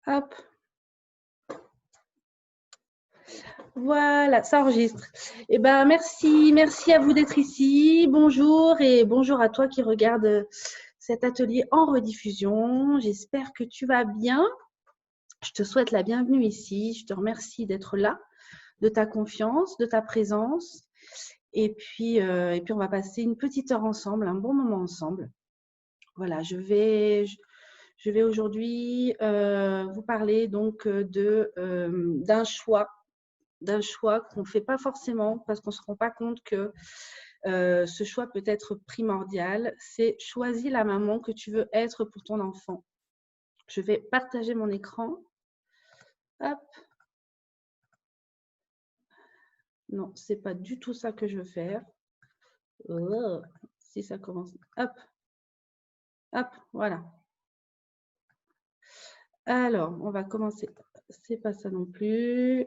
Hop. Voilà, ça enregistre. Eh ben, merci à vous d'être ici. Bonjour et bonjour à toi qui regarde cet atelier en rediffusion. J'espère que tu vas bien. Je te souhaite la bienvenue ici. Je te remercie d'être là, de ta confiance, de ta présence. Et puis, on va passer une petite heure ensemble, un bon moment ensemble. Voilà, je vais aujourd'hui vous parler donc d'un choix qu'on ne fait pas forcément parce qu'on ne se rend pas compte que ce choix peut être primordial. C'est choisis la maman que tu veux être pour ton enfant. Je vais partager mon écran. Hop. Non, ce n'est pas du tout ça que je veux faire. Oh, si ça commence. Hop. Hop, voilà. Alors, on va commencer. C'est pas ça non plus.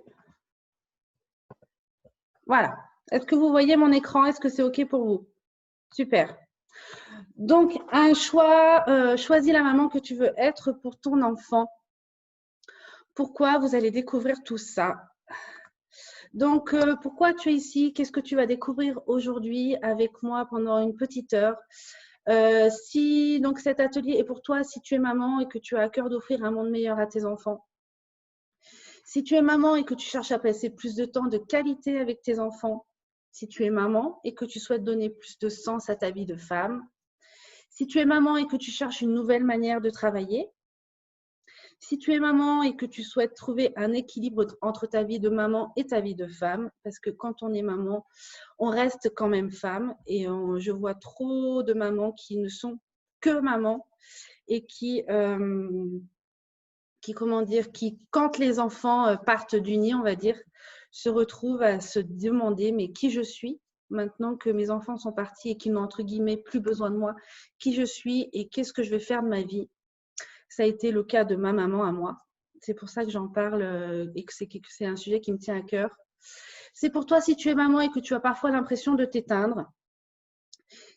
Voilà. Est-ce que vous voyez mon écran? Est-ce que c'est OK pour vous? Super. Donc, un choix, choisis la maman que tu veux être pour ton enfant. Pourquoi? Vous allez découvrir tout ça. Donc, pourquoi tu es ici? Qu'est-ce que tu vas découvrir aujourd'hui avec moi pendant une petite heure? Si donc cet atelier est pour toi, si tu es maman et que tu as à cœur d'offrir un monde meilleur à tes enfants. Si tu es maman et que tu cherches à passer plus de temps de qualité avec tes enfants. Si tu es maman et que tu souhaites donner plus de sens à ta vie de femme. Si tu es maman et que tu cherches une nouvelle manière de travailler. Si tu es maman et que tu souhaites trouver un équilibre entre ta vie de maman et ta vie de femme, parce que quand on est maman, on reste quand même femme et je vois trop de mamans qui ne sont que mamans et qui comment dire, qui quand les enfants partent du nid, on va dire, se retrouvent à se demander mais qui je suis maintenant que mes enfants sont partis et qu'ils n'ont entre guillemets plus besoin de moi, qui je suis et qu'est-ce que je vais faire de ma vie. Ça a été le cas de ma maman à moi. C'est pour ça que j'en parle et que c'est un sujet qui me tient à cœur. C'est pour toi si tu es maman et que tu as parfois l'impression de t'éteindre.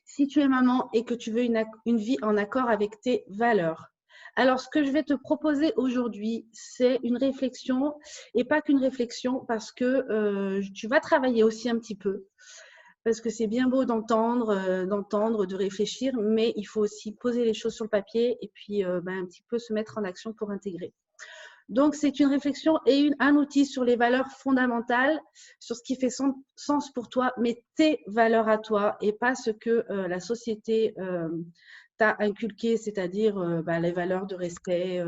Si tu es maman et que tu veux une vie en accord avec tes valeurs. Alors, ce que je vais te proposer aujourd'hui, c'est une réflexion et pas qu'une réflexion parce que tu vas travailler aussi un petit peu. Parce que c'est bien beau d'entendre, de réfléchir, mais il faut aussi poser les choses sur le papier et puis un petit peu se mettre en action pour intégrer. Donc, c'est une réflexion et un outil sur les valeurs fondamentales, sur ce qui fait sens pour toi, mais tes valeurs à toi et pas ce que la société t'a inculqué, c'est-à-dire les valeurs de respect.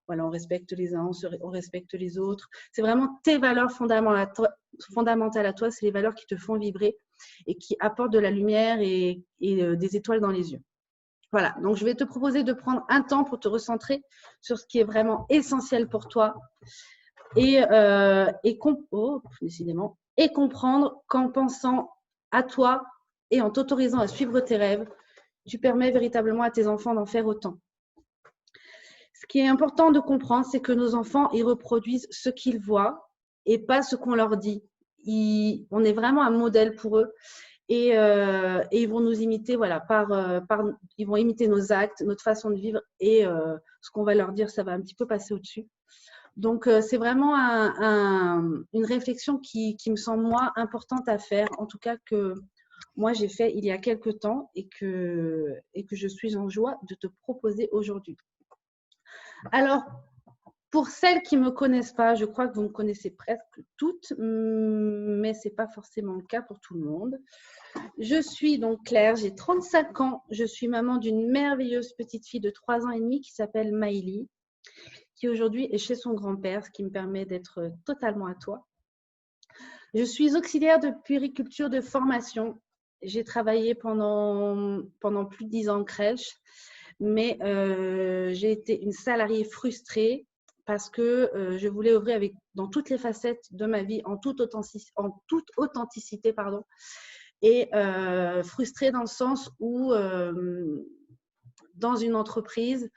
Voilà, on respecte les uns, on respecte les autres. C'est vraiment tes valeurs fondamentales à toi, c'est les valeurs qui te font vibrer et qui apportent de la lumière et des étoiles dans les yeux. Voilà, donc je vais te proposer de prendre un temps pour te recentrer sur ce qui est vraiment essentiel pour toi et comprendre qu'en pensant à toi et en t'autorisant à suivre tes rêves, tu permets véritablement à tes enfants d'en faire autant. Ce qui est important de comprendre, c'est que nos enfants, ils reproduisent ce qu'ils voient et pas ce qu'on leur dit. On est vraiment un modèle pour eux. Et ils vont nous imiter, voilà, ils vont imiter nos actes, notre façon de vivre et ce qu'on va leur dire, ça va un petit peu passer au-dessus. Donc, c'est vraiment une réflexion qui me semble, moi, importante à faire, en tout cas que moi, j'ai fait il y a quelques temps et que je suis en joie de te proposer aujourd'hui. Alors, pour celles qui ne me connaissent pas, je crois que vous me connaissez presque toutes, mais ce n'est pas forcément le cas pour tout le monde. Je suis donc Claire, j'ai 35 ans, je suis maman d'une merveilleuse petite fille de 3 ans et demi qui s'appelle Maïli, qui aujourd'hui est chez son grand-père, ce qui me permet d'être totalement à toi. Je suis auxiliaire de puériculture de formation. J'ai travaillé pendant plus de 10 ans en crèche, mais j'ai été une salariée frustrée parce que je voulais œuvrer dans toutes les facettes de ma vie, en toute authenticité, pardon. Et frustrée dans le sens où dans une entreprise,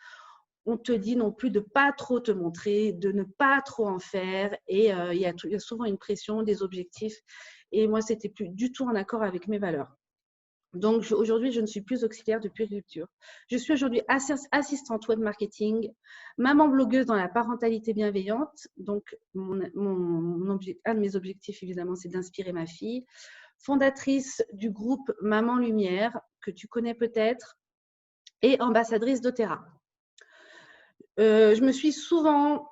on te dit non plus de ne pas trop te montrer, de ne pas trop en faire et il y a souvent une pression, des objectifs et moi, ce n'était plus du tout en accord avec mes valeurs. Donc, aujourd'hui, je ne suis plus auxiliaire de puériculture. Je suis aujourd'hui assistante web marketing, maman blogueuse dans la parentalité bienveillante. Donc, un de mes objectifs, évidemment, c'est d'inspirer ma fille. Fondatrice du groupe Maman Lumière, que tu connais peut-être, et ambassadrice d'Otera. Je me suis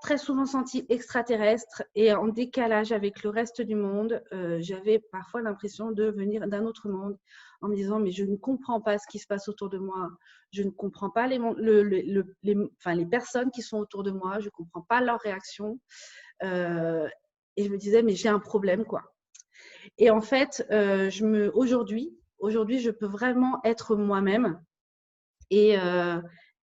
très souvent sentie extraterrestre et en décalage avec le reste du monde. J'avais parfois l'impression de venir d'un autre monde en me disant mais je ne comprends pas ce qui se passe autour de moi. Je ne comprends pas les personnes qui sont autour de moi. Je ne comprends pas leurs réactions. Et je me disais mais j'ai un problème quoi. Et en fait, aujourd'hui, je peux vraiment être moi-même et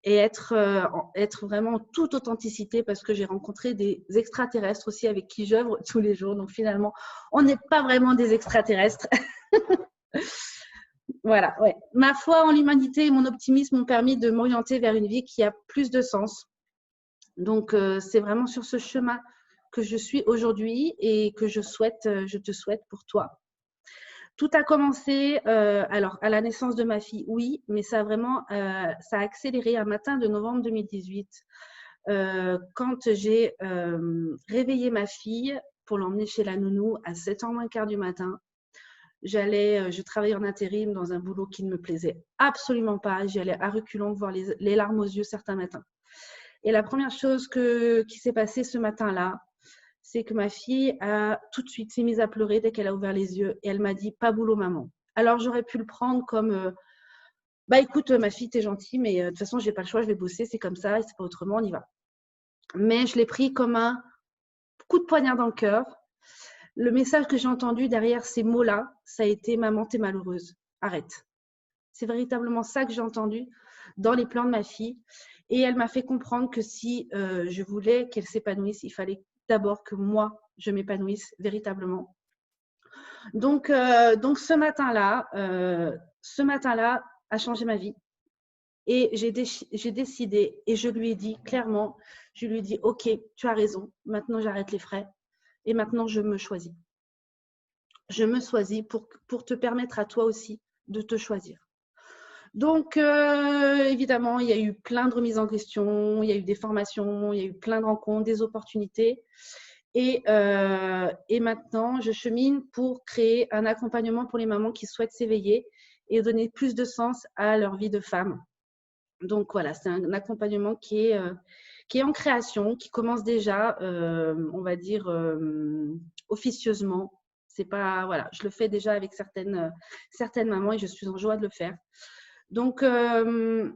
être vraiment en toute authenticité parce que j'ai rencontré des extraterrestres aussi avec qui j'œuvre tous les jours. Donc finalement, on n'est pas vraiment des extraterrestres. Voilà, ouais. Ma foi en l'humanité et mon optimisme m'ont permis de m'orienter vers une vie qui a plus de sens. Donc c'est vraiment sur ce chemin que je suis aujourd'hui et que je te souhaite pour toi. Tout a commencé alors à la naissance de ma fille, oui, mais ça a accéléré un matin de novembre 2018 quand j'ai réveillé ma fille pour l'emmener chez la nounou à 7h moins quart du matin. Je travaillais en intérim dans un boulot qui ne me plaisait absolument pas. J'y allais à reculons voir les larmes aux yeux certains matins. Et la première chose qui s'est passée ce matin-là, c'est que ma fille a tout de suite s'est mise à pleurer dès qu'elle a ouvert les yeux et elle m'a dit « pas boulot maman ». Alors j'aurais pu le prendre comme bah écoute ma fille t'es gentille mais de toute façon j'ai pas le choix, je vais bosser, c'est comme ça et c'est pas autrement, on y va. Mais je l'ai pris comme un coup de poignard dans le cœur. Le message que j'ai entendu derrière ces mots-là, ça a été « maman t'es malheureuse, arrête ». C'est véritablement ça que j'ai entendu dans les plans de ma fille et elle m'a fait comprendre que si je voulais qu'elle s'épanouisse, il fallait d'abord que moi, je m'épanouisse véritablement. Donc ce matin-là a changé ma vie. Et j'ai décidé et je lui ai dit clairement, je lui ai dit, OK, tu as raison, maintenant j'arrête les frais et maintenant je me choisis. Je me choisis pour te permettre à toi aussi de te choisir. Donc, évidemment, il y a eu plein de remises en question, il y a eu des formations, il y a eu plein de rencontres, des opportunités. Et maintenant, je chemine pour créer un accompagnement pour les mamans qui souhaitent s'éveiller et donner plus de sens à leur vie de femme. Donc, voilà, c'est un accompagnement qui est en création, qui commence déjà, on va dire, officieusement. C'est pas, voilà, je le fais déjà avec certaines mamans et je suis en joie de le faire. Donc, je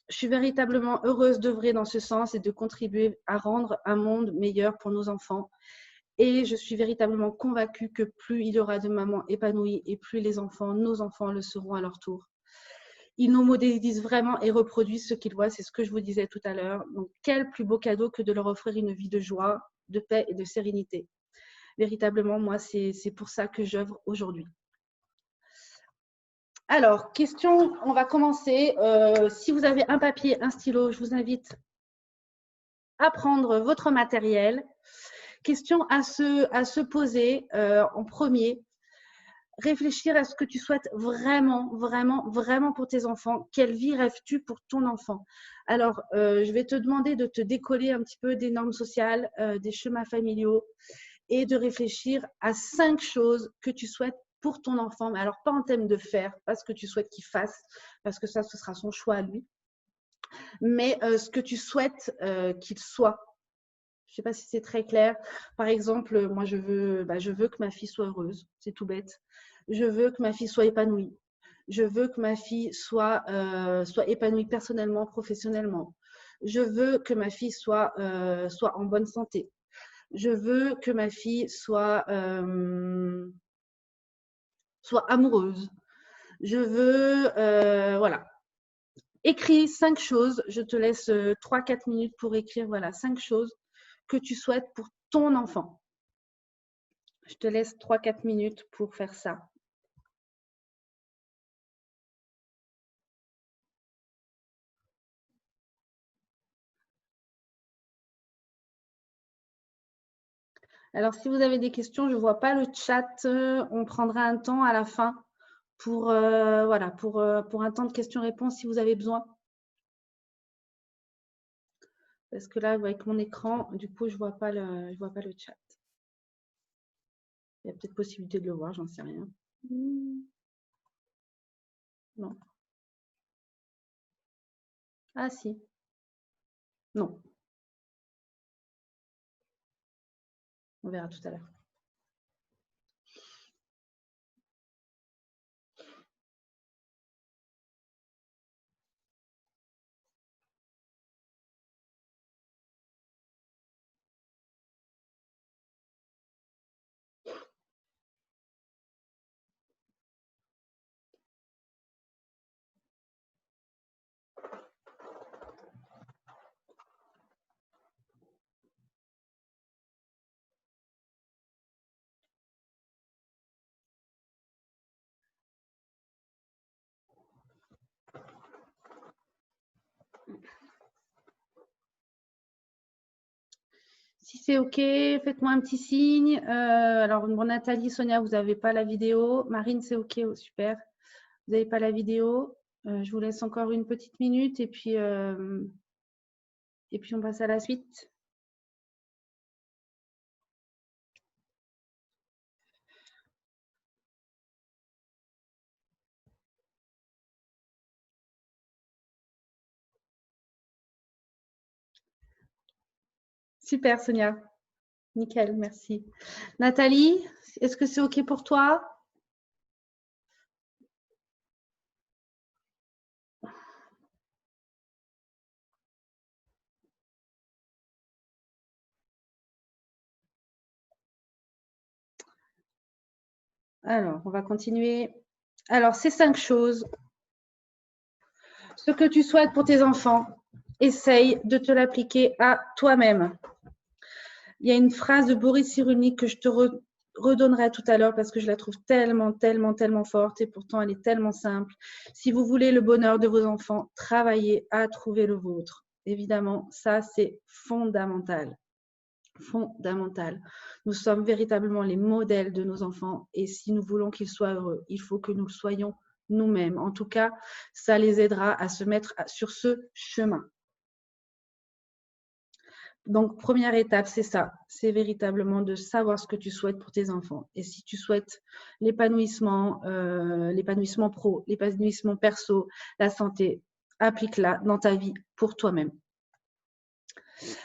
suis véritablement heureuse d'œuvrer dans ce sens et de contribuer à rendre un monde meilleur pour nos enfants. Et je suis véritablement convaincue que plus il y aura de mamans épanouies et plus nos enfants le seront à leur tour. Ils nous modélisent vraiment et reproduisent ce qu'ils voient, c'est ce que je vous disais tout à l'heure. Donc, quel plus beau cadeau que de leur offrir une vie de joie, de paix et de sérénité. Véritablement, moi, c'est pour ça que j'œuvre aujourd'hui. Alors, question, on va commencer. Si vous avez un papier, un stylo, je vous invite à prendre votre matériel. Question à se poser en premier. Réfléchir à ce que tu souhaites vraiment, vraiment, vraiment pour tes enfants. Quelle vie rêves-tu pour ton enfant? Alors, je vais te demander de te décoller un petit peu des normes sociales, des schémas familiaux et de réfléchir à 5 choses que tu souhaites pour ton enfant, mais alors pas en termes de faire, pas ce que tu souhaites qu'il fasse, parce que ça, ce sera son choix à lui, mais ce que tu souhaites qu'il soit. Je ne sais pas si c'est très clair. Par exemple, moi, je veux que ma fille soit heureuse, c'est tout bête. Je veux que ma fille soit épanouie. Je veux que ma fille soit épanouie personnellement, professionnellement. Je veux que ma fille soit en bonne santé. Je veux que ma fille soit amoureuse. Je veux, voilà. Écris 5 choses. Je te laisse 3-4 minutes pour écrire, voilà, 5 choses que tu souhaites pour ton enfant. Je te laisse 3-4 minutes pour faire ça. Alors, si vous avez des questions, je ne vois pas le chat. On prendra un temps à la fin voilà, pour un temps de questions-réponses si vous avez besoin. Parce que là, avec mon écran, du coup, je vois pas le chat. Il y a peut-être possibilité de le voir, j'en sais rien. Non. Ah si. Non. On verra tout à l'heure. Si c'est OK, faites-moi un petit signe. Alors, bon, Nathalie, Sonia, vous n'avez pas la vidéo. Marine, c'est OK, oh, super. Vous n'avez pas la vidéo. Je vous laisse encore une petite minute et puis on passe à la suite. Super, Sonia. Nickel, merci. Nathalie, est-ce que c'est OK pour toi? Alors, on va continuer. Alors, ces 5 choses. Ce que tu souhaites pour tes enfants, essaye de te l'appliquer à toi-même. Il y a une phrase de Boris Cyrulnik que je te redonnerai tout à l'heure parce que je la trouve tellement, tellement, tellement forte et pourtant elle est tellement simple. Si vous voulez le bonheur de vos enfants, travaillez à trouver le vôtre. Évidemment, ça c'est fondamental. Fondamental. Nous sommes véritablement les modèles de nos enfants et si nous voulons qu'ils soient heureux, il faut que nous le soyons nous-mêmes. En tout cas, ça les aidera à se mettre sur ce chemin. Donc, première étape, c'est ça. C'est véritablement de savoir ce que tu souhaites pour tes enfants. Et si tu souhaites l'épanouissement pro, l'épanouissement perso, la santé, applique-la dans ta vie pour toi-même.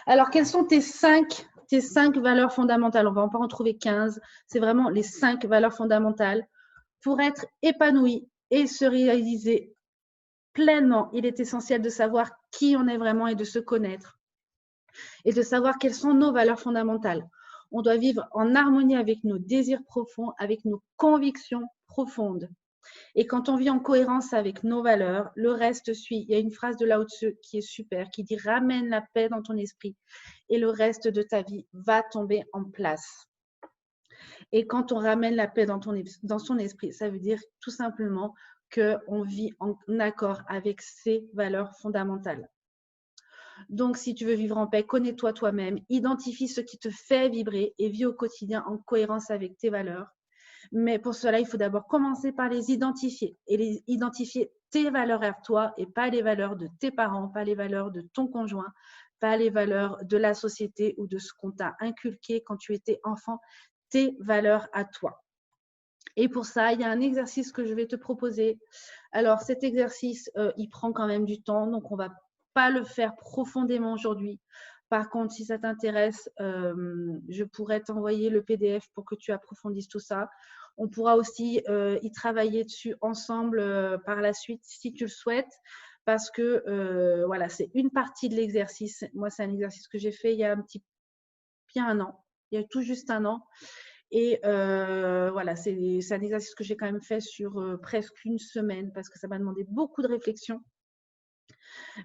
Alors, quelles sont tes cinq valeurs fondamentales? On ne va pas en trouver 15. C'est vraiment les 5 valeurs fondamentales pour être épanoui et se réaliser pleinement. Il est essentiel de savoir qui on est vraiment et de se connaître. Et de savoir quelles sont nos valeurs fondamentales. On doit vivre en harmonie avec nos désirs profonds, avec nos convictions profondes. Et quand on vit en cohérence avec nos valeurs, le reste suit. Il y a une phrase de Lao Tzu qui est super, qui dit « Ramène la paix dans ton esprit et le reste de ta vie va tomber en place ». Et quand on ramène la paix dans son esprit, ça veut dire tout simplement qu'on vit en accord avec ses valeurs fondamentales. Donc, si tu veux vivre en paix, connais-toi toi-même, identifie ce qui te fait vibrer et vis au quotidien en cohérence avec tes valeurs. Mais pour cela, il faut d'abord commencer par les identifier et identifier tes valeurs à toi et pas les valeurs de tes parents, pas les valeurs de ton conjoint, pas les valeurs de la société ou de ce qu'on t'a inculqué quand tu étais enfant, tes valeurs à toi. Et pour ça, il y a un exercice que je vais te proposer. Alors, cet exercice, il prend quand même du temps, donc on va pas le faire profondément aujourd'hui. Par contre, si ça t'intéresse, je pourrais t'envoyer le PDF pour que tu approfondisses tout ça. On pourra aussi y travailler dessus ensemble par la suite si tu le souhaites, parce que voilà, c'est une partie de l'exercice. Moi, c'est un exercice que j'ai fait il y a bien un an, il y a tout juste un an. Et voilà, c'est un exercice que j'ai quand même fait sur presque une semaine parce que ça m'a demandé beaucoup de réflexion.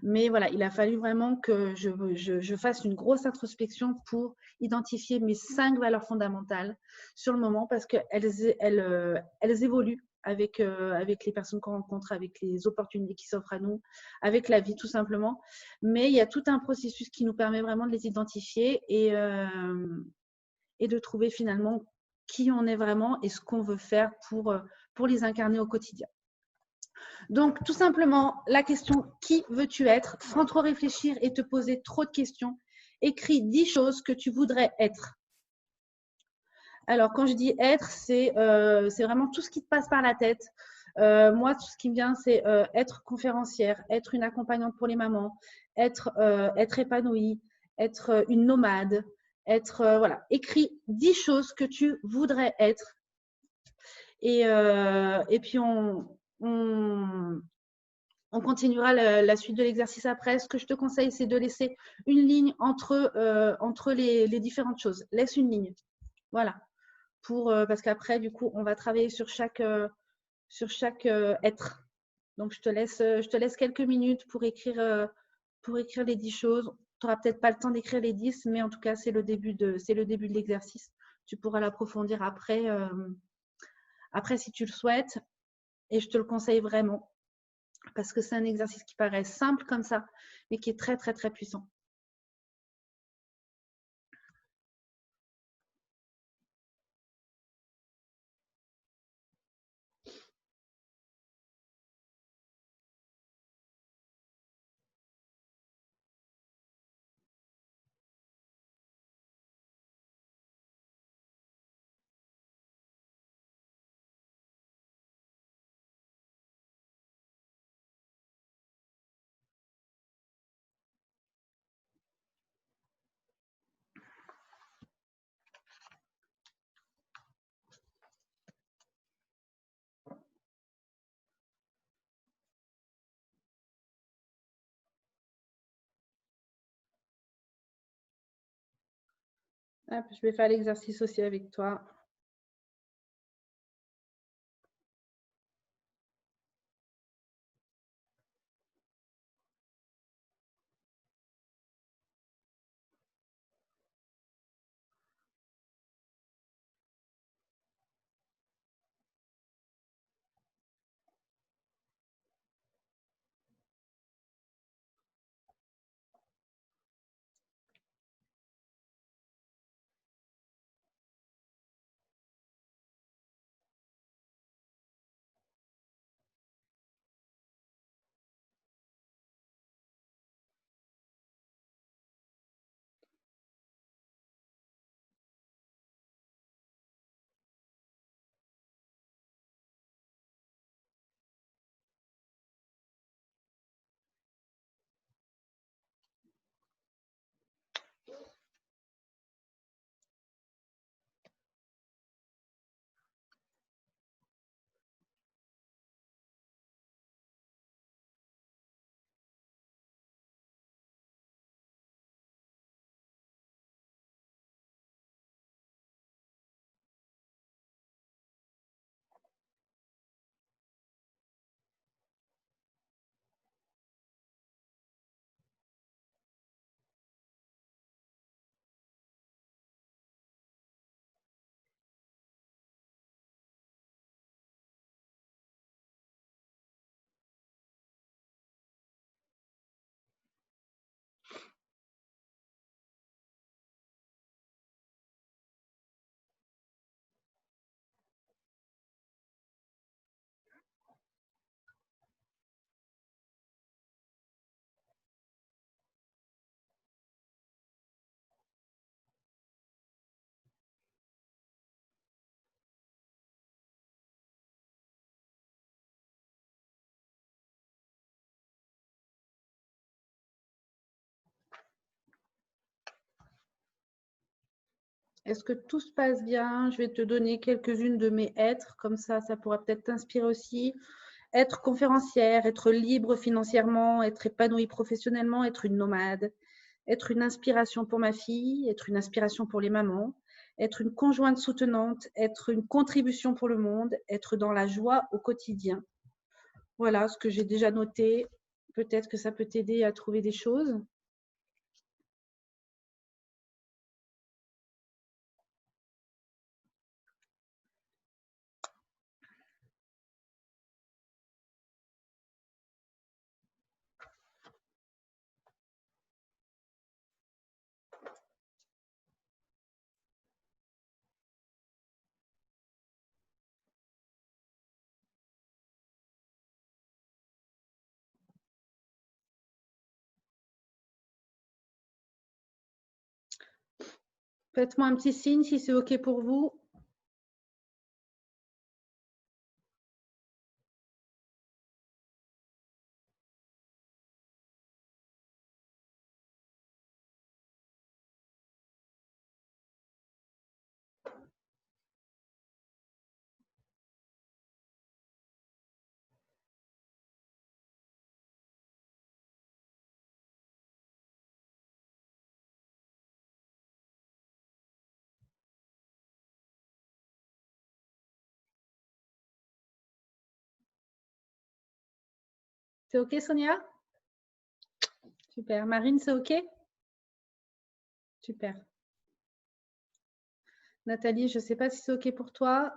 Mais voilà, il a fallu vraiment que je fasse une grosse introspection pour identifier mes 5 valeurs fondamentales sur le moment parce qu'elles évoluent avec les personnes qu'on rencontre, avec les opportunités qui s'offrent à nous, avec la vie tout simplement. Mais il y a tout un processus qui nous permet vraiment de les identifier et de trouver finalement qui on est vraiment et ce qu'on veut faire pour pour les incarner au quotidien. Donc, tout simplement, la question « Qui veux-tu être ?» Sans trop réfléchir et te poser trop de questions, écris 10 choses que tu voudrais être. Alors, quand je dis être, c'est vraiment tout ce qui te passe par la tête. Moi, tout ce qui me vient, c'est être conférencière, être une accompagnante pour les mamans, être épanouie, être une nomade, être… voilà, écris 10 choses que tu voudrais être. Et puis, on continuera la suite de l'exercice après. Ce que je te conseille, c'est de laisser une ligne entre les différentes choses. Laisse une ligne. Voilà. Parce qu'après, du coup, on va travailler sur chaque être. Donc, je te laisse quelques minutes pour écrire les 10 choses. Tu n'auras peut-être pas le temps d'écrire les 10, mais en tout cas, c'est le début de l'exercice. Tu pourras l'approfondir après si tu le souhaites. Et je te le conseille vraiment parce que c'est un exercice qui paraît simple comme ça, mais qui est très, très, très puissant. Hop, je vais faire l'exercice aussi avec toi. Est-ce que tout se passe bien? Je vais te donner quelques-unes de mes êtres, comme ça pourra peut-être t'inspirer aussi. Être conférencière, être libre financièrement, être épanouie professionnellement, être une nomade, être une inspiration pour ma fille, être une inspiration pour les mamans, être une conjointe soutenante, être une contribution pour le monde, être dans la joie au quotidien. Voilà ce que j'ai déjà noté. Peut-être que ça peut t'aider à trouver des choses. Faites-moi un petit signe si c'est OK pour vous. C'est OK, Sonia? Super. Marine, c'est OK? Super. Nathalie, je ne sais pas si c'est OK pour toi.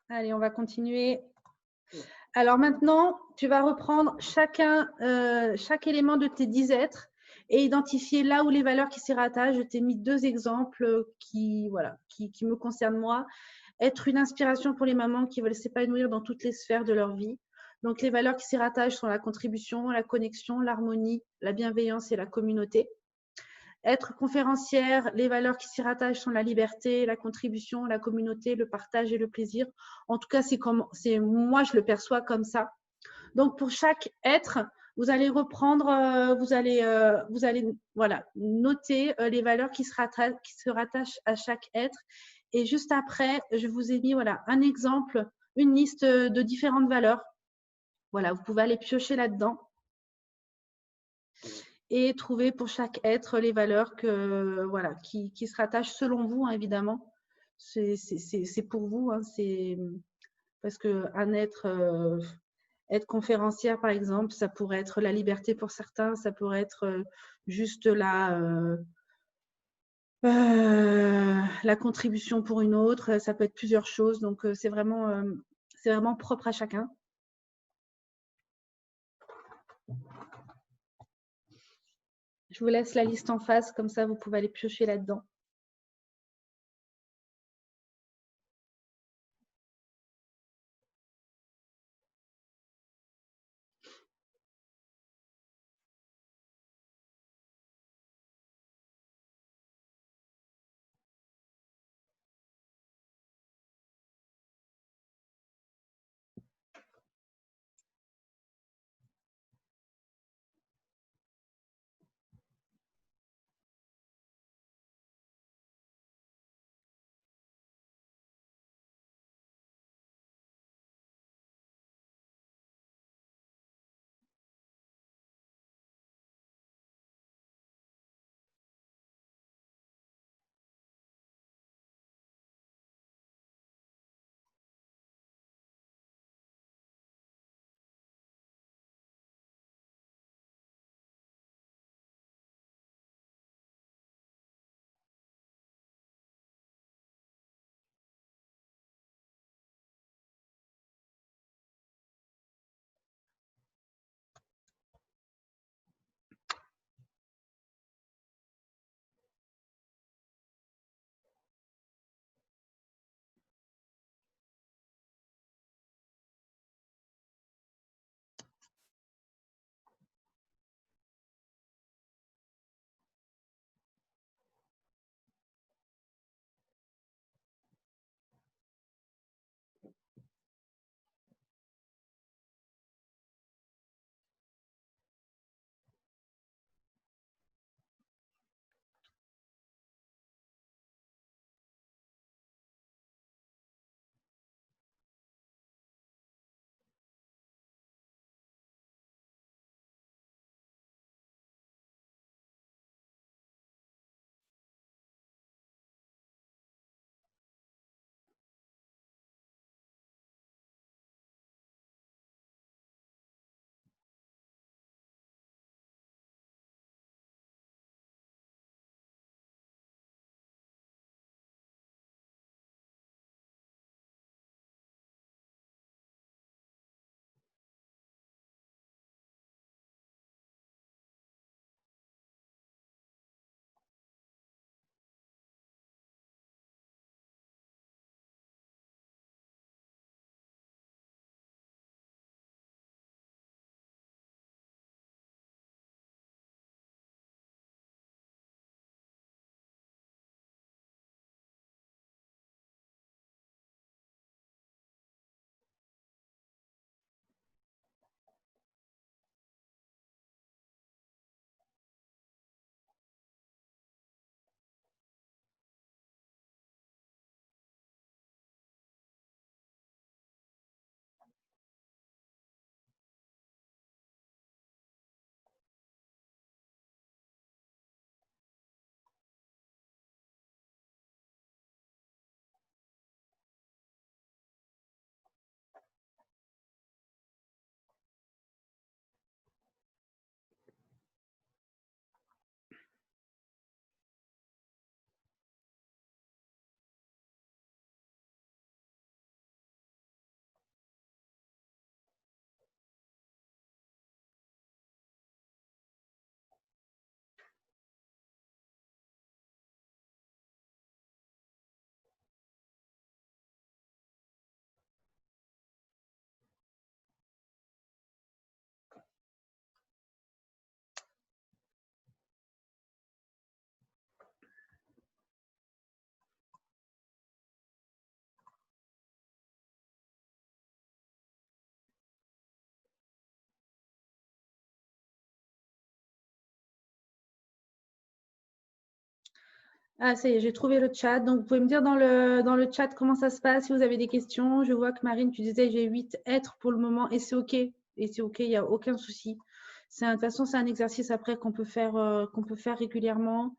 Allez, on va continuer. Alors maintenant, tu vas reprendre chaque élément de tes 10 êtres et identifier là où les valeurs qui s'y rattachent. Je t'ai mis 2 exemples qui me concernent moi. Être une inspiration pour les mamans qui veulent s'épanouir dans toutes les sphères de leur vie. Donc les valeurs qui s'y rattachent sont la contribution, la connexion, l'harmonie, la bienveillance et la communauté. Être conférencière, les valeurs qui s'y rattachent sont la liberté, la contribution, la communauté, le partage et le plaisir. En tout cas, moi, je le perçois comme ça. Donc, pour chaque être, vous allez reprendre, vous allez voilà, noter les valeurs qui se rattachent à chaque être. Et juste après, je vous ai mis voilà, un exemple, une liste de différentes valeurs. Voilà, vous pouvez aller piocher là-dedans et trouver pour chaque être les valeurs voilà, qui se rattachent selon vous, hein, évidemment. C'est pour vous, hein, parce qu'un être conférencière, par exemple, ça pourrait être la liberté pour certains, ça pourrait être juste la contribution pour une autre, ça peut être plusieurs choses. Donc, c'est vraiment propre à chacun. Je vous laisse la liste en face, comme ça, vous pouvez aller piocher là-dedans. Ah, ça y est, j'ai trouvé le chat. Donc, vous pouvez me dire dans le chat comment ça se passe, si vous avez des questions. Je vois que Marine, tu disais, j'ai 8 êtres pour le moment et c'est OK. Et c'est OK, il n'y a aucun souci. De toute façon, c'est un exercice après qu'on peut faire régulièrement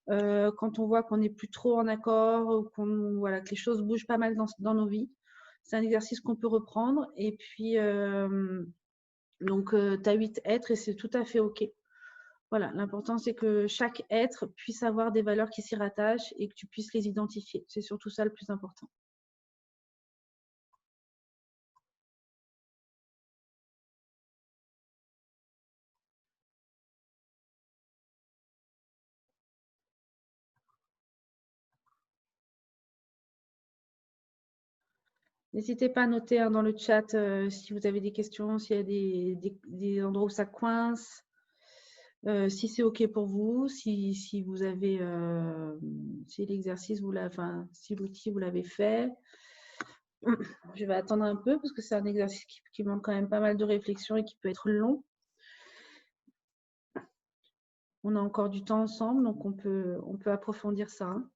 quand on voit qu'on n'est plus trop en accord ou voilà, que les choses bougent pas mal dans nos vies. C'est un exercice qu'on peut reprendre. Et puis, donc, tu as 8 êtres et c'est tout à fait OK. Voilà, l'important, c'est que chaque être puisse avoir des valeurs qui s'y rattachent et que tu puisses les identifier. C'est surtout ça le plus important. N'hésitez pas à noter dans le chat si vous avez des questions, s'il y a des endroits où ça coince, si c'est OK pour vous, si vous avez, si l'exercice, enfin, si l'outil, vous l'avez fait. Je vais attendre un peu parce que c'est un exercice qui demande quand même pas mal de réflexion et qui peut être long. On a encore du temps ensemble, donc on peut approfondir ça. Hein.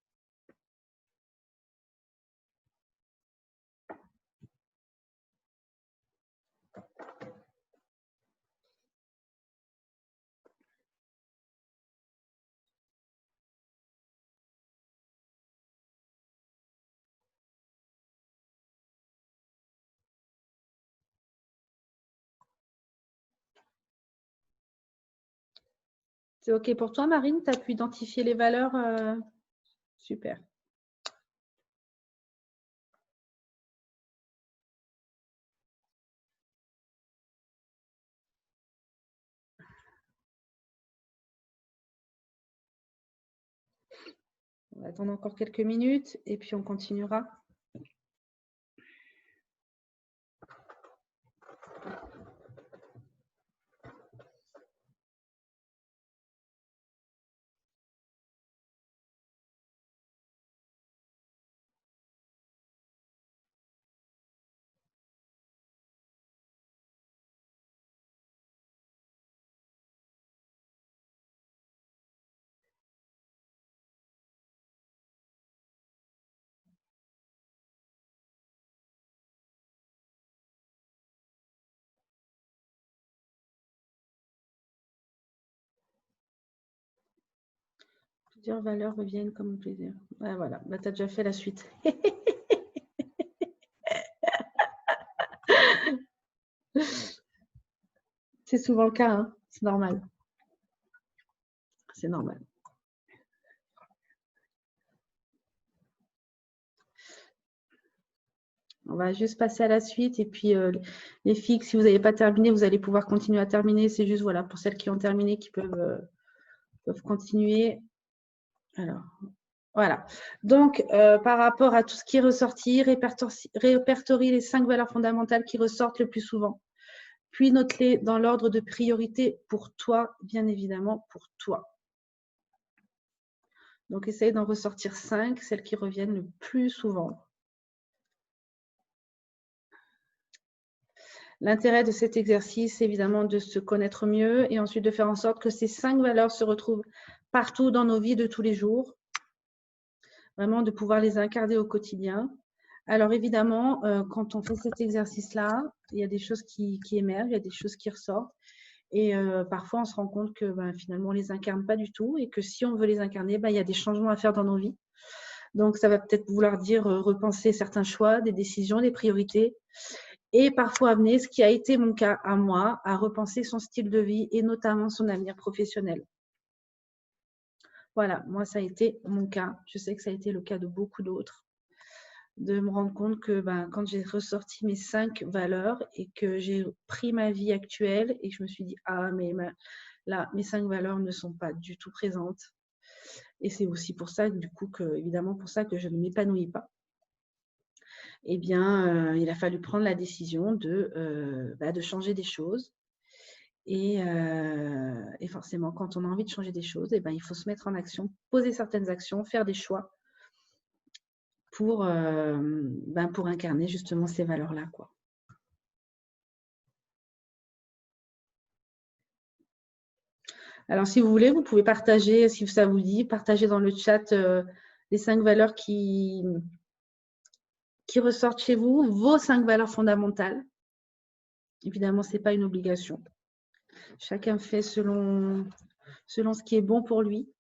C'est OK pour toi, Marine? Tu as pu identifier les valeurs? Super. On va attendre encore quelques minutes et puis on continuera. Plusieurs valeurs reviennent comme plaisir. Ah, voilà, bah, tu as déjà fait la suite. C'est souvent le cas, hein. C'est normal. C'est normal. On va juste passer à la suite. Et puis, les filles, si vous n'avez pas terminé, vous allez pouvoir continuer à terminer. C'est juste, voilà, pour celles qui ont terminé, qui peuvent continuer. Alors, voilà. Donc, par rapport à tout ce qui est ressorti, répertorie les 5 valeurs fondamentales qui ressortent le plus souvent. Puis, note-les dans l'ordre de priorité pour toi, bien évidemment, pour toi. Donc, essaye d'en ressortir 5, celles qui reviennent le plus souvent. L'intérêt de cet exercice, c'est évidemment de se connaître mieux et ensuite de faire en sorte que ces 5 valeurs se retrouvent partout dans nos vies de tous les jours. Vraiment de pouvoir les incarner au quotidien. Alors évidemment, quand on fait cet exercice-là, il y a des choses qui émergent, il y a des choses qui ressortent. Et parfois, on se rend compte que finalement, on ne les incarne pas du tout et que si on veut les incarner, il y a des changements à faire dans nos vies. Donc, ça va peut-être vouloir dire repenser certains choix, des décisions, des priorités. Et parfois amener, ce qui a été mon cas à moi, à repenser son style de vie et notamment son avenir professionnel. Voilà, moi, ça a été mon cas. Je sais que ça a été le cas de beaucoup d'autres. De me rendre compte que quand j'ai ressorti mes 5 valeurs et que j'ai pris ma vie actuelle et que je me suis dit, ah, mais là, mes 5 valeurs ne sont pas du tout présentes. Et c'est aussi pour ça, du coup, évidemment, pour ça que je ne m'épanouis pas. Eh bien, il a fallu prendre la décision de changer des choses. Et forcément, quand on a envie de changer des choses, il faut se mettre en action, poser certaines actions, faire des choix pour incarner justement ces valeurs-là, quoi. Alors, si vous voulez, vous pouvez partager, si ça vous dit, partager dans le chat les 5 valeurs qui ressortent chez vous, vos 5 valeurs fondamentales. Évidemment, ce n'est pas une obligation. Chacun fait selon ce qui est bon pour lui.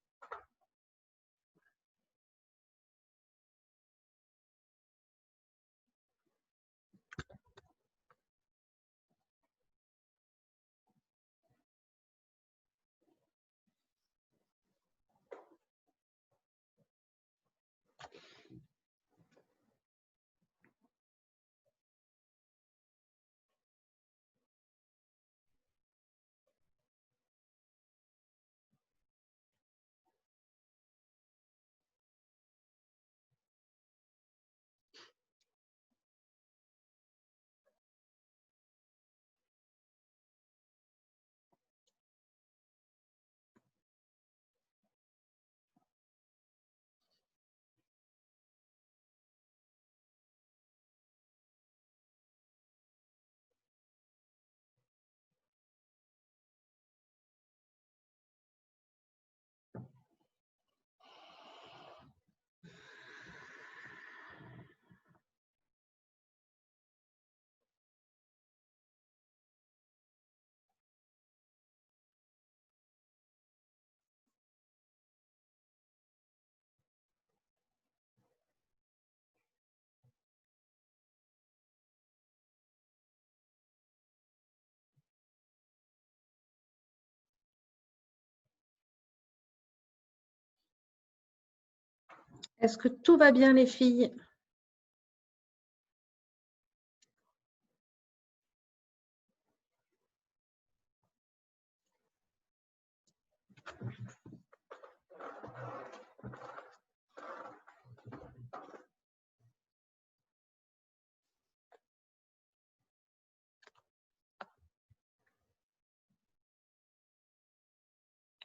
Est-ce que tout va bien, les filles?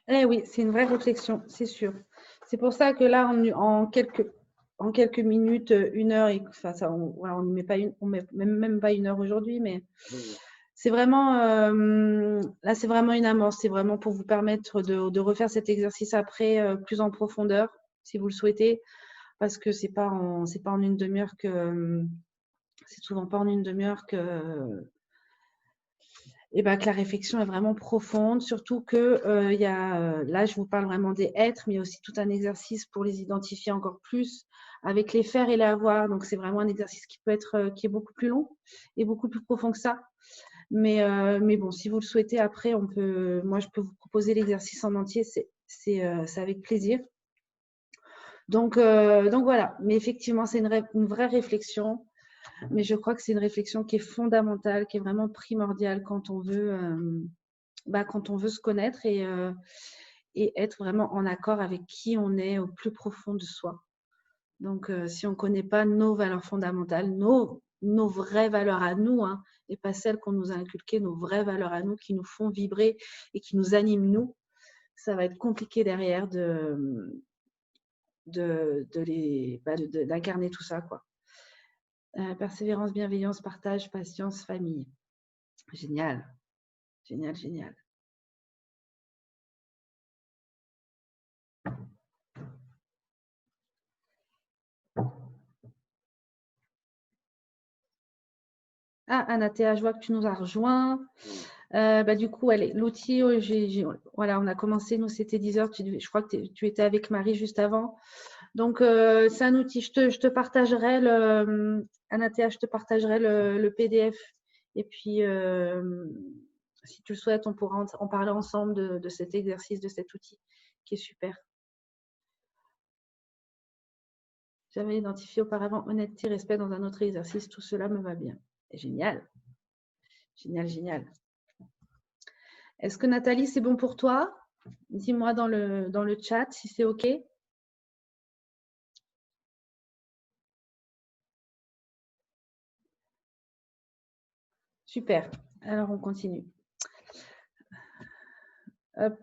Eh oui, c'est une vraie réflexion, c'est sûr. C'est pour ça que là, en quelques minutes, 1 heure, enfin, ça, on n'y met pas on met même pas 1 heure aujourd'hui, mais c'est vraiment, là, c'est vraiment une amorce. C'est vraiment pour vous permettre de refaire cet exercice après plus en profondeur, si vous le souhaitez, parce que c'est pas en 1/2 heure c'est souvent pas en 1/2 heure que la réflexion est vraiment profonde, surtout que là, je vous parle vraiment des êtres, mais il y a aussi tout un exercice pour les identifier encore plus avec les faire et les avoir. Donc, c'est vraiment un exercice qui est beaucoup plus long et beaucoup plus profond que ça. Mais bon, si vous le souhaitez, après, moi, je peux vous proposer l'exercice en entier, c'est avec plaisir. Donc voilà. Mais effectivement, c'est une vraie réflexion. Mais je crois que c'est une réflexion qui est fondamentale, qui est vraiment primordiale quand on veut se connaître et être vraiment en accord avec qui on est au plus profond de soi. Donc, si on ne connaît pas nos valeurs fondamentales, nos vraies valeurs à nous, hein, et pas celles qu'on nous a inculquées, nos vraies valeurs à nous qui nous font vibrer et qui nous animent nous, ça va être compliqué derrière d'incarner tout ça, quoi. Persévérance, bienveillance, partage, patience, famille. Génial, génial, génial. Ah, Anathea, je vois que tu nous as rejoints. Du coup, allez, l'outil, voilà, on a commencé, nous, c'était 10 heures. Je crois que tu étais avec Marie juste avant. Donc, c'est un outil. Je te partagerai Anathea, je te partagerai le PDF. Et puis, si tu le souhaites, on pourra en parler ensemble de cet exercice, de cet outil qui est super. J'avais identifié auparavant honnêteté, respect dans un autre exercice. Tout cela me va bien. Génial. Génial, génial. Est-ce que Nathalie, c'est bon pour toi? Dis-moi dans le chat si c'est OK. Super. Alors, on continue. Hop.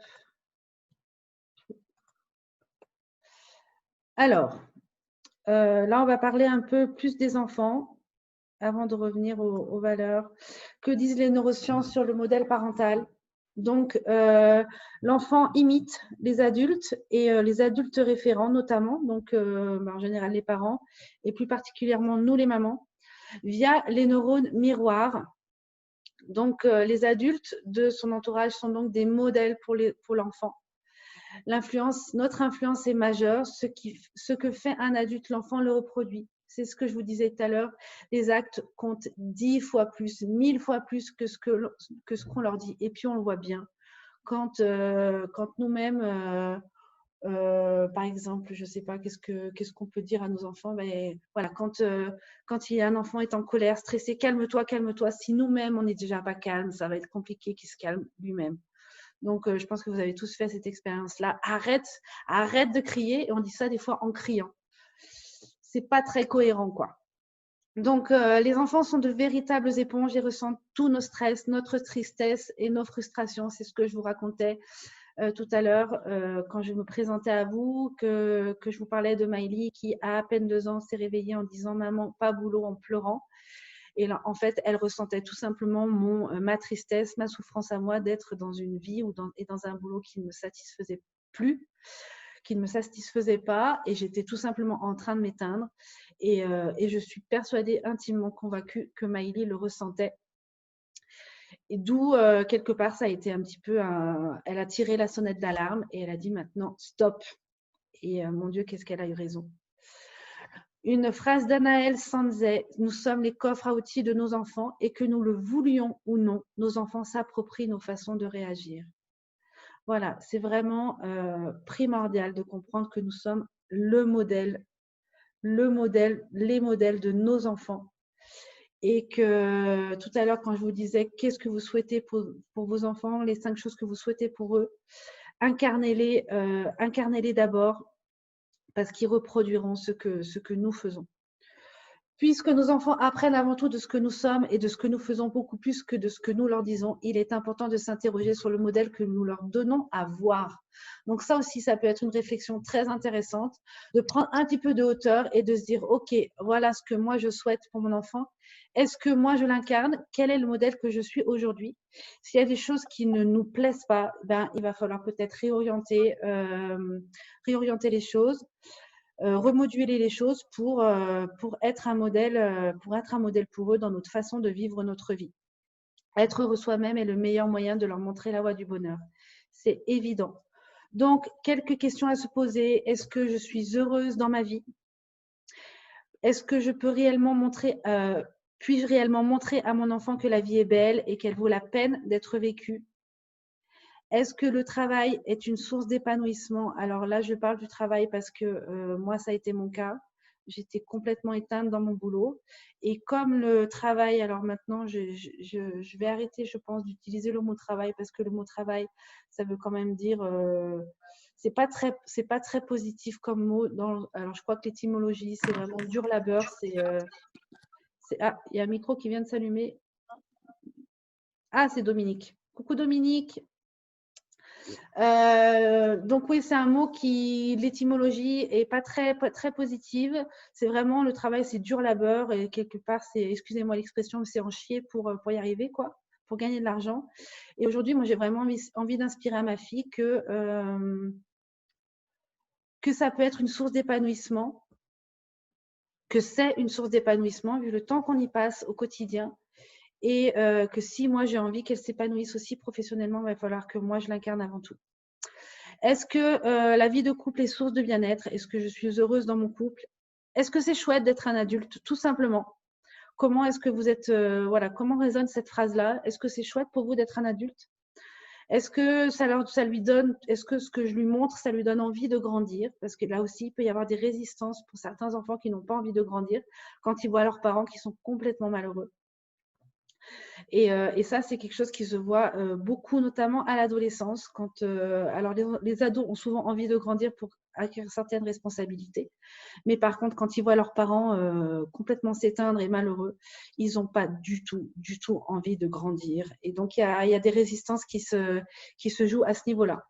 Alors, là, on va parler un peu plus des enfants avant de revenir aux valeurs. Que disent les neurosciences sur le modèle parental? Donc, l'enfant imite les adultes et les adultes référents notamment, donc en général les parents et plus particulièrement nous les mamans, via les neurones miroirs. Donc, les adultes de son entourage sont donc des modèles pour l'enfant. Notre influence est majeure. Ce que fait un adulte, l'enfant le reproduit. C'est ce que je vous disais tout à l'heure. Les actes comptent 10 fois plus, 1000 fois plus que ce qu'on leur dit. Et puis, on le voit bien. Quand nous-mêmes, par exemple, je ne sais pas, qu'est-ce qu'on peut dire à nos enfants, ben, voilà, quand un enfant est en colère, stressé, calme-toi, calme-toi. Si nous-mêmes, on n'est déjà pas calme, ça va être compliqué qu'il se calme lui-même. Donc, je pense que vous avez tous fait cette expérience-là. Arrête de crier. Et on dit ça des fois en criant. C'est pas très cohérent, quoi. Donc, les enfants sont de véritables éponges. Ils ressentent tous nos stress, notre tristesse et nos frustrations. C'est ce que je vous racontais tout à l'heure quand je me présentais à vous, que je vous parlais de Maïli qui, à peine 2 ans, s'est réveillée en disant « Maman, pas boulot » en pleurant. Et là, en fait, elle ressentait tout simplement ma tristesse, ma souffrance à moi d'être dans une vie et dans un boulot qui ne me satisfaisait plus, qui ne me satisfaisait pas. Et j'étais tout simplement en train de m'éteindre. Et je suis persuadée, intimement convaincue que Maïli le ressentait. Et d'où, quelque part, ça a été un petit peu elle a tiré la sonnette d'alarme et elle a dit maintenant, stop. Et mon Dieu, qu'est-ce qu'elle a eu raison. Une phrase d'Anaël Sanzet, nous sommes les coffres à outils de nos enfants et que nous le voulions ou non, nos enfants s'approprient nos façons de réagir. Voilà, c'est vraiment primordial de comprendre que nous sommes les modèles de nos enfants. Et que tout à l'heure, quand je vous disais qu'est-ce que vous souhaitez pour vos enfants, les 5 choses que vous souhaitez pour eux, incarnez-les d'abord parce qu'ils reproduiront ce que nous faisons. Puisque nos enfants apprennent avant tout de ce que nous sommes et de ce que nous faisons beaucoup plus que de ce que nous leur disons, il est important de s'interroger sur le modèle que nous leur donnons à voir. Donc ça aussi, ça peut être une réflexion très intéressante, de prendre un petit peu de hauteur et de se dire, OK, voilà ce que moi je souhaite pour mon enfant. Est-ce que moi je l'incarne? Quel est le modèle que je suis aujourd'hui? S'il y a des choses qui ne nous plaisent pas, ben, il va falloir peut-être réorienter les choses. Remoduler les choses pour être un modèle pour eux dans notre façon de vivre notre vie. Être heureux soi-même est le meilleur moyen de leur montrer la voie du bonheur. C'est évident. Donc, quelques questions à se poser. Est-ce que je suis heureuse dans ma vie? Est-ce que je peux réellement puis-je réellement montrer à mon enfant que la vie est belle et qu'elle vaut la peine d'être vécue? Est-ce que le travail est une source d'épanouissement? Alors là, je parle du travail parce que moi, ça a été mon cas. J'étais complètement éteinte dans mon boulot. Et comme le travail, alors maintenant, je vais arrêter, je pense, d'utiliser le mot travail parce que le mot travail, ça veut quand même dire… c'est pas très positif comme mot. Alors, je crois que l'étymologie, c'est vraiment dur labeur. Ah, il y a un micro qui vient de s'allumer. Ah, c'est Dominique. Coucou Dominique. Donc oui, c'est un mot qui, l'étymologie est pas très positive. C'est vraiment le travail, c'est dur labeur et quelque part, c'est, excusez-moi l'expression, mais c'est en chier pour y arriver, quoi, pour gagner de l'argent. Et aujourd'hui, moi, j'ai vraiment envie d'inspirer à ma fille que ça peut être une source d'épanouissement, que c'est une source d'épanouissement vu le temps qu'on y passe au quotidien. Et que si moi j'ai envie qu'elle s'épanouisse aussi professionnellement, il va falloir que moi je l'incarne avant tout. Est-ce que la vie de couple est source de bien-être? Est-ce que je suis heureuse dans mon couple? Est-ce que c'est chouette d'être un adulte? Tout simplement. Comment est-ce que vous êtes… voilà, comment résonne cette phrase-là? Est-ce que c'est chouette pour vous d'être un adulte? Est-ce que ça lui donne… Est-ce que ce que je lui montre, ça lui donne envie de grandir? Parce que là aussi, il peut y avoir des résistances pour certains enfants qui n'ont pas envie de grandir quand ils voient leurs parents qui sont complètement malheureux. Et ça, c'est quelque chose qui se voit beaucoup, notamment à l'adolescence. Alors, les ados ont souvent envie de grandir pour acquérir certaines responsabilités. Mais par contre, quand ils voient leurs parents complètement s'éteindre et malheureux, ils n'ont pas du tout envie de grandir. Et donc, il y a des résistances qui se jouent à ce niveau-là.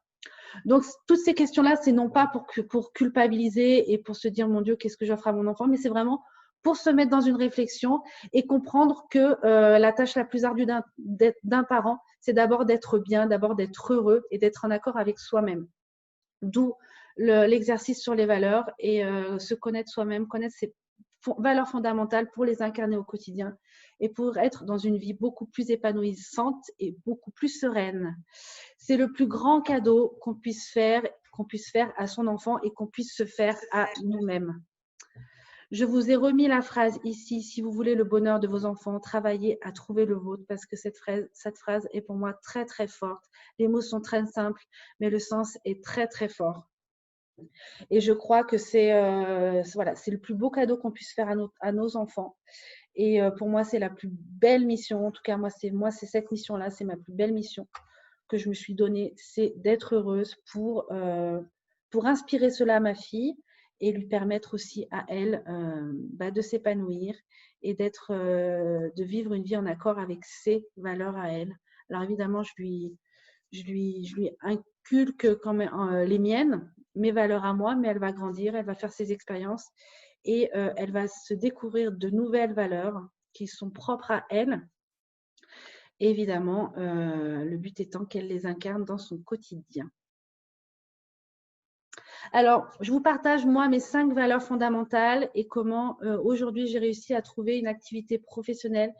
Donc, toutes ces questions-là, c'est non pas pour culpabiliser et pour se dire, mon Dieu, qu'est-ce que j'offre à mon enfant, mais c'est vraiment pour se mettre dans une réflexion et comprendre que la tâche la plus ardue d'un parent, c'est d'abord d'être bien, d'abord d'être heureux et d'être en accord avec soi-même. D'où l'exercice sur les valeurs et se connaître soi-même, connaître ses valeurs fondamentales pour les incarner au quotidien et pour être dans une vie beaucoup plus épanouissante et beaucoup plus sereine. C'est le plus grand cadeau qu'on puisse faire à son enfant et qu'on puisse se faire à nous-mêmes. Je vous ai remis la phrase ici, si vous voulez le bonheur de vos enfants, travaillez à trouver le vôtre, parce que cette phrase est pour moi très très forte. Les mots sont très simples, mais le sens est très très fort. Et je crois que c'est voilà, c'est le plus beau cadeau qu'on puisse faire à nos enfants. Et pour moi, c'est la plus belle mission. En tout cas, moi, c'est cette mission-là, c'est ma plus belle mission que je me suis donnée, c'est d'être heureuse pour inspirer cela à ma fille et lui permettre aussi à elle de s'épanouir et de vivre une vie en accord avec ses valeurs à elle. Alors évidemment, je lui inculque quand même les miennes, mes valeurs à moi, mais elle va grandir, elle va faire ses expériences et elle va se découvrir de nouvelles valeurs qui sont propres à elle. Et évidemment, le but étant qu'elle les incarne dans son quotidien. Alors, je vous partage, moi, mes 5 valeurs fondamentales et comment aujourd'hui j'ai réussi à trouver une activité professionnelle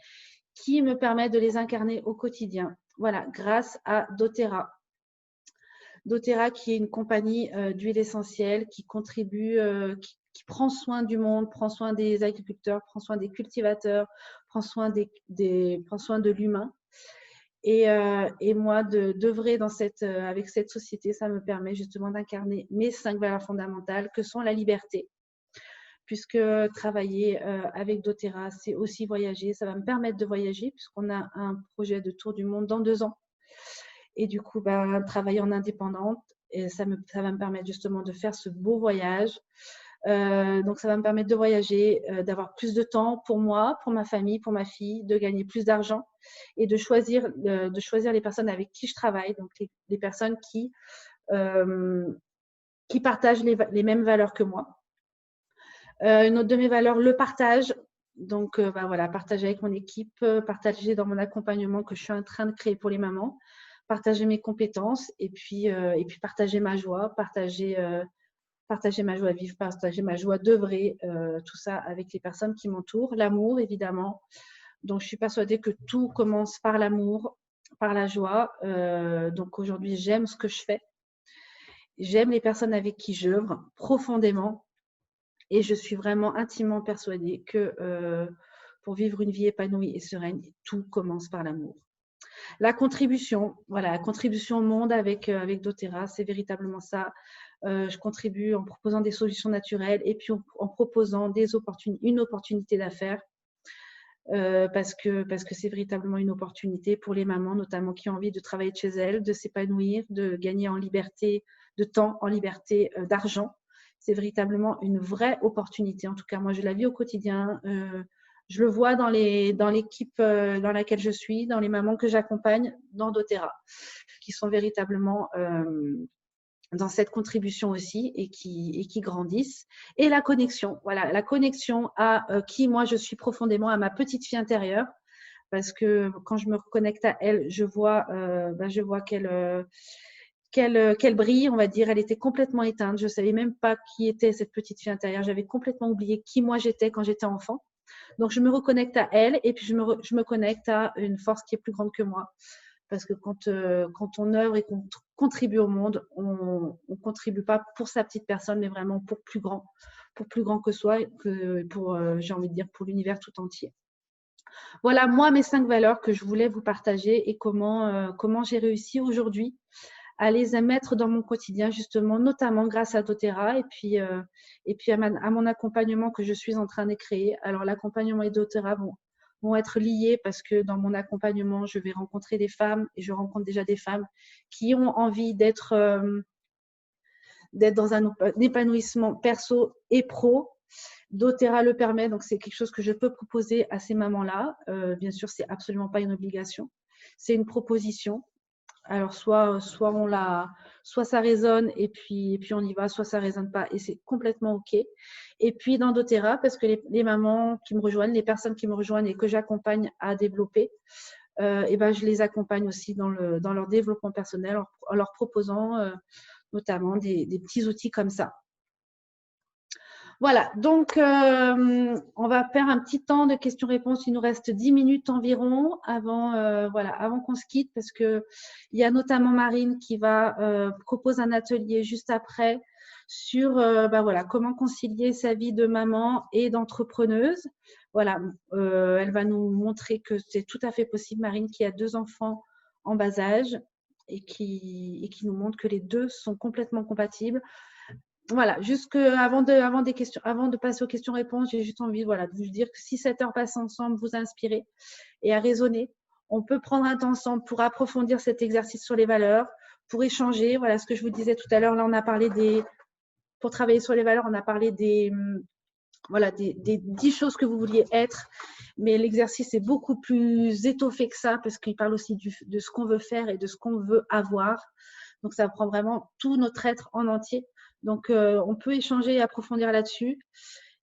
qui me permet de les incarner au quotidien. Voilà, grâce à doTERRA. doTERRA qui est une compagnie d'huile essentielle qui contribue, qui prend soin du monde, prend soin des agriculteurs, prend soin des cultivateurs, prend soin de l'humain. Et moi, d'œuvrer avec cette société, ça me permet justement d'incarner mes 5 valeurs fondamentales que sont la liberté. Puisque travailler avec doTERRA, c'est aussi voyager. Ça va me permettre de voyager puisqu'on a un projet de tour du monde dans 2 ans. Et du coup, travailler en indépendante, et ça va me permettre justement de faire ce beau voyage. Donc, ça va me permettre de voyager, d'avoir plus de temps pour moi, pour ma famille, pour ma fille, de gagner plus d'argent et de choisir les personnes avec qui je travaille, donc les personnes qui partagent les mêmes valeurs que moi. Une autre de mes valeurs, le partage. Donc, voilà, partager avec mon équipe, partager dans mon accompagnement que je suis en train de créer pour les mamans, partager mes compétences et puis partager ma joie, partager ma joie de vivre, partager ma joie d'œuvrer, tout ça avec les personnes qui m'entourent. L'amour, évidemment. Donc, je suis persuadée que tout commence par l'amour, par la joie. Donc, aujourd'hui, j'aime ce que je fais. J'aime les personnes avec qui j'œuvre profondément. Et je suis vraiment intimement persuadée que pour vivre une vie épanouie et sereine, tout commence par l'amour. La contribution, voilà, la contribution au monde avec doTERRA, c'est véritablement ça. Je contribue en proposant des solutions naturelles et puis en proposant une opportunité d'affaires parce que c'est véritablement une opportunité pour les mamans, notamment qui ont envie de travailler de chez elles, de s'épanouir, de gagner en liberté de temps, en liberté d'argent. C'est véritablement une vraie opportunité. En tout cas, moi, je la vis au quotidien. Je le vois dans l'équipe dans laquelle je suis, dans les mamans que j'accompagne dans doTERRA, qui sont véritablement dans cette contribution aussi et qui grandissent. Et la connexion, voilà, la connexion à qui moi je suis profondément, à ma petite fille intérieure, parce que quand je me reconnecte à elle, je vois qu'elle brille, on va dire. Elle était complètement éteinte. Je ne savais même pas qui était cette petite fille intérieure. J'avais complètement oublié qui moi j'étais quand j'étais enfant. Donc, je me reconnecte à elle et puis je me connecte à une force qui est plus grande que moi. Parce que quand on œuvre et qu'on contribue au monde, on ne contribue pas pour sa petite personne, mais vraiment pour plus grand que soi, j'ai envie de dire, pour l'univers tout entier. Voilà, moi, mes 5 valeurs que je voulais vous partager et comment j'ai réussi aujourd'hui à les mettre dans mon quotidien, justement, notamment grâce à doTERRA et puis à mon accompagnement que je suis en train de créer. Alors, l'accompagnement et doTERRA vont être liés parce que dans mon accompagnement, je vais rencontrer des femmes et je rencontre déjà des femmes qui ont envie d'être dans un épanouissement perso et pro. doTERRA le permet, donc c'est quelque chose que je peux proposer à ces mamans-là. Bien sûr, c'est absolument pas une obligation. C'est une proposition. Alors, soit ça résonne et puis on y va, soit ça résonne pas et c'est complètement OK. Et puis dans doTERRA, parce que les mamans qui me rejoignent, les personnes qui me rejoignent et que j'accompagne à développer, et ben, je les accompagne aussi dans leur développement personnel en leur proposant notamment des petits outils comme ça. Voilà, donc on va faire un petit temps de questions-réponses. Il nous reste 10 minutes environ avant qu'on se quitte, parce qu'il y a notamment Marine qui va proposer un atelier juste après sur comment concilier sa vie de maman et d'entrepreneuse. Voilà, elle va nous montrer que c'est tout à fait possible. Marine qui a 2 enfants en bas âge et qui nous montre que les deux sont complètement compatibles. Voilà, avant de passer aux questions-réponses, j'ai juste envie de vous dire que si cette heure passée ensemble vous a inspiré et a raisonné, on peut prendre un temps ensemble pour approfondir cet exercice sur les valeurs, pour échanger. Voilà ce que je vous disais tout à l'heure. Là, on a parlé pour travailler sur les valeurs, on a parlé des 10 choses que vous vouliez être. Mais l'exercice est beaucoup plus étoffé que ça, parce qu'il parle aussi de ce qu'on veut faire et de ce qu'on veut avoir. Donc, ça prend vraiment tout notre être en entier. Donc, on peut échanger et approfondir là-dessus.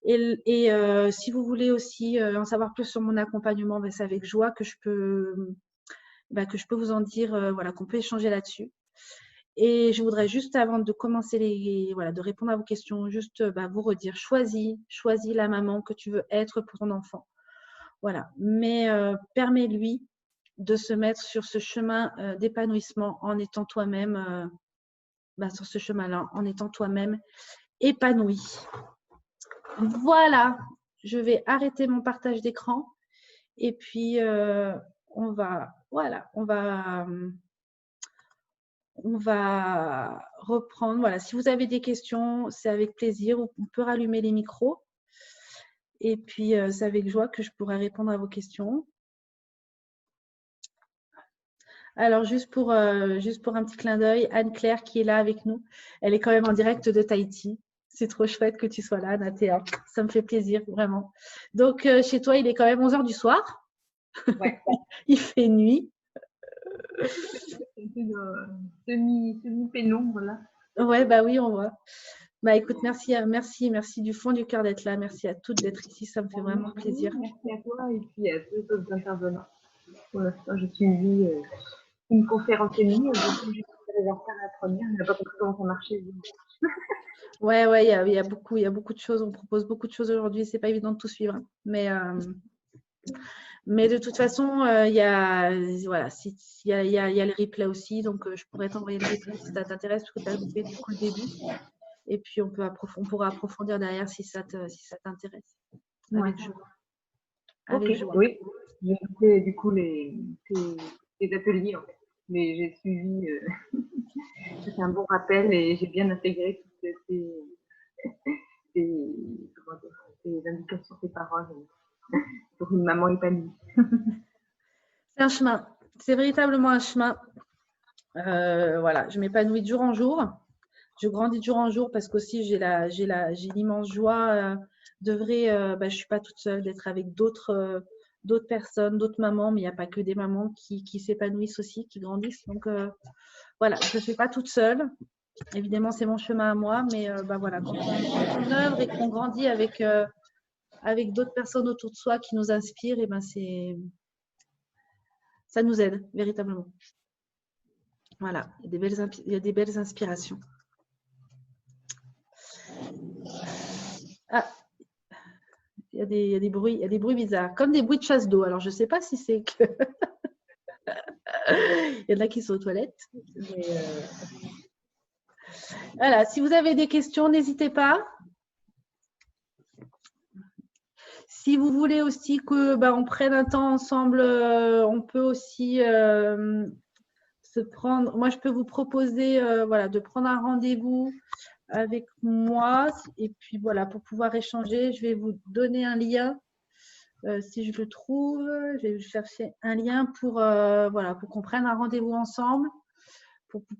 Et si vous voulez aussi en savoir plus sur mon accompagnement, c'est avec joie que je peux vous en dire, qu'on peut échanger là-dessus. Et je voudrais juste, avant de commencer de répondre à vos questions, juste vous redire, choisis la maman que tu veux être pour ton enfant. Voilà, mais permets-lui de se mettre sur ce chemin d'épanouissement en étant toi-même, sur ce chemin-là, en étant toi-même épanoui. Voilà, je vais arrêter mon partage d'écran et puis on va reprendre. Voilà, si vous avez des questions, c'est avec plaisir. On peut rallumer les micros. Et puis, c'est avec joie que je pourrai répondre à vos questions. Alors, juste pour un petit clin d'œil, Anne-Claire qui est là avec nous, elle est quand même en direct de Tahiti. C'est trop chouette que tu sois là, Nathéa. Ça me fait plaisir, vraiment. Donc, chez toi, il est quand même 11h du soir. Ouais. Il fait nuit. C'est semi-pénombre, là. Ouais, oui, on voit. Écoute, merci du fond du cœur d'être là. Merci à toutes d'être ici. Ça me fait vraiment plaisir. Merci à toi et puis à tous les autres intervenants. Pour l'instant, j'ai suivi une conférence en ligne. Je vais faire la première. Je n'ai pas compris comment ça marchait. Ouais, il y a beaucoup de choses. On propose beaucoup de choses aujourd'hui. C'est pas évident de tout suivre. Mais de toute façon, il y a le replay aussi. Donc, je pourrais t'envoyer le replay si ça t'intéresse, parce que tu as loupé du coup le début. Et puis, on pourra approfondir derrière si ça t'intéresse. Avec joie. Avec joie. Oui, j'ai fait du coup les ateliers, en fait. Mais j'ai suivi, c'est un bon rappel et j'ai bien intégré toutes ces indications, ces paroles pour une maman épanouie. C'est un chemin. C'est véritablement un chemin. Je m'épanouis de jour en jour. Je grandis de jour en jour parce qu'aussi j'ai l'immense joie d'œuvrer. Je ne suis pas toute seule, d'être avec d'autres personnes, d'autres mamans, mais il n'y a pas que des mamans qui s'épanouissent aussi, qui grandissent. Donc je ne fais pas toute seule. Évidemment, c'est mon chemin à moi, mais quand on œuvre et qu'on grandit avec d'autres personnes autour de soi qui nous inspirent, ça nous aide véritablement. Voilà, il y a des belles inspirations. Ah, il y a des bruits bizarres, comme des bruits de chasse d'eau. Alors, je ne sais pas si c'est que… Il y en a qui sont aux toilettes. Mais voilà, si vous avez des questions, n'hésitez pas. Si vous voulez aussi que on prenne un temps ensemble, on peut aussi se prendre… Moi, je peux vous proposer de prendre un rendez-vous avec moi. Et puis, pour pouvoir échanger, je vais vous donner un lien. Si je le trouve, je vais chercher un lien pour qu'on prenne un rendez-vous ensemble,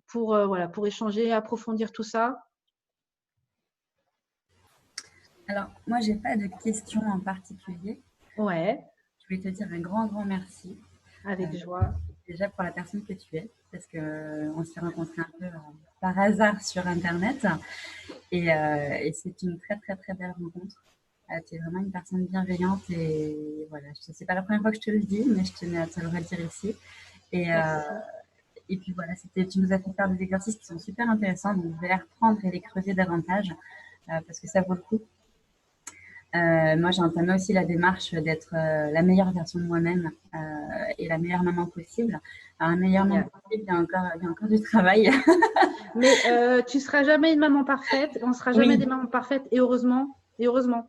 pour échanger, approfondir tout ça. Alors, moi, j'ai pas de questions en particulier. Ouais. Je voulais te dire un grand merci. Avec joie. Déjà pour la personne que tu es, parce qu'on s'est rencontrés un peu par hasard sur Internet. Et c'est une très, très, très belle rencontre. Tu es vraiment une personne bienveillante et voilà, c'est pas la première fois que je te le dis, mais je tenais à te le redire ici. Et puis voilà, tu nous as fait faire des exercices qui sont super intéressants, donc je vais les reprendre et les creuser davantage parce que ça vaut le coup. Moi, j'ai entamé aussi la démarche d'être la meilleure version de moi-même et la meilleure maman possible. Alors, la meilleure maman possible, il y a encore du travail. Mais tu ne seras jamais une maman parfaite. On ne sera jamais des mamans parfaites. Et heureusement. Et heureusement.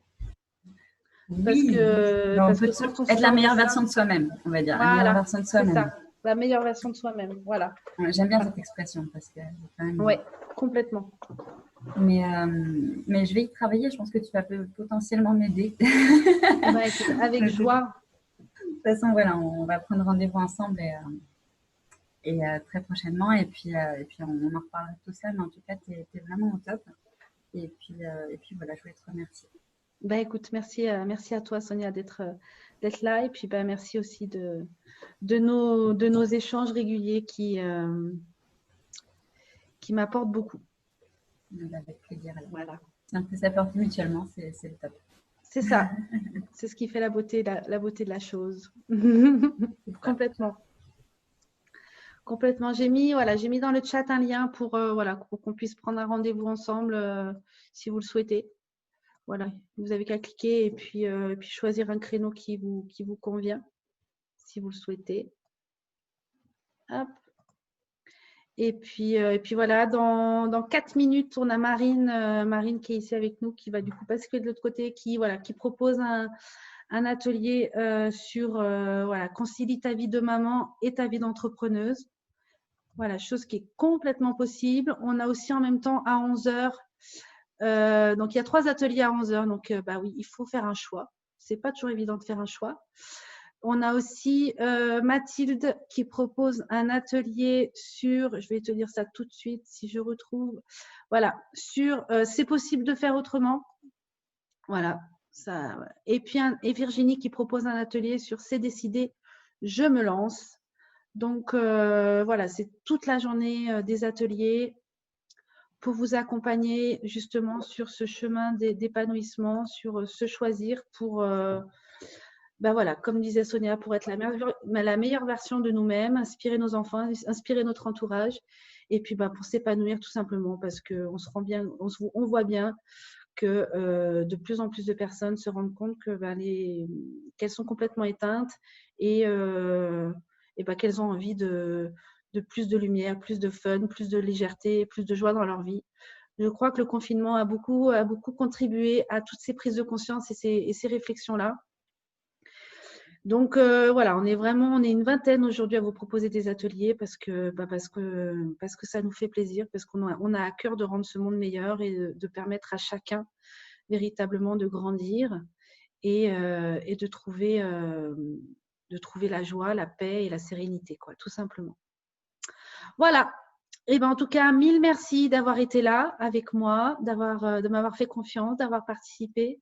Parce que être la meilleure version de soi-même, on va dire. Voilà, la meilleure version de soi-même. C'est ça, la meilleure version de soi-même. Voilà. J'aime bien cette expression parce que quand même. Oui, complètement. Mais je vais y travailler. Je pense que tu vas potentiellement m'aider. Écoute, avec joie. De toute façon, voilà, on va prendre rendez-vous ensemble et très prochainement. Et puis on en reparlera de tout ça. Mais en tout cas, tu es vraiment au top. Et puis voilà, je voulais te remercier. Écoute, merci à toi, Sonia, d'être là. Et puis, merci aussi de nos échanges réguliers qui m'apportent beaucoup. Avec plaisir. Alors. Voilà. Si on peut s'apporter mutuellement, c'est le top. C'est ça. C'est ce qui fait la beauté de la chose. Complètement. Complètement. J'ai mis dans le chat un lien pour qu'on puisse prendre un rendez-vous ensemble si vous le souhaitez. Voilà, vous avez qu'à cliquer et puis choisir un créneau qui vous convient, si vous le souhaitez. Hop. Et puis voilà, dans 4 minutes, on a Marine qui est ici avec nous, qui va du coup basculer de l'autre côté, qui propose un atelier sur concilie ta vie de maman et ta vie d'entrepreneuse. Voilà, chose qui est complètement possible. On a aussi en même temps à 11h. Donc, il y a 3 ateliers à 11h. Donc, oui, il faut faire un choix. Ce n'est pas toujours évident de faire un choix. On a aussi Mathilde qui propose un atelier sur, je vais te dire ça tout de suite si je retrouve, sur c'est possible de faire autrement. Voilà. Ça. Et puis, Virginie qui propose un atelier sur c'est décidé, je me lance. Donc, c'est toute la journée des ateliers pour vous accompagner justement sur ce chemin d'épanouissement, sur se choisir pour, comme disait Sonia, pour être la meilleure version de nous-mêmes, inspirer nos enfants, inspirer notre entourage, et puis pour s'épanouir tout simplement, parce qu'on on voit bien que de plus en plus de personnes se rendent compte que qu'elles sont complètement éteintes et qu'elles ont envie de plus de lumière, plus de fun, plus de légèreté, plus de joie dans leur vie. Je crois que le confinement a beaucoup contribué à toutes ces prises de conscience et ces réflexions-là. Donc on est une vingtaine aujourd'hui à vous proposer des ateliers parce que ça nous fait plaisir, parce qu'on a à cœur de rendre ce monde meilleur et de permettre à chacun véritablement de grandir et de trouver la joie, la paix et la sérénité, tout simplement. Voilà. Et en tout cas, 1000 merci d'avoir été là avec moi, de m'avoir fait confiance, d'avoir participé,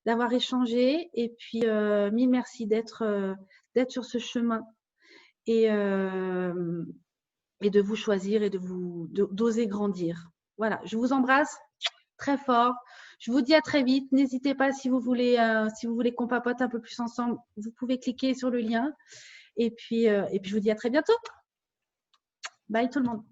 d'avoir échangé. Et puis, 1000 merci d'être sur ce chemin et de vous choisir et d'oser grandir. Voilà. Je vous embrasse très fort. Je vous dis à très vite. N'hésitez pas si vous voulez qu'on papote un peu plus ensemble, vous pouvez cliquer sur le lien. Et puis je vous dis à très bientôt. Bye tout le monde.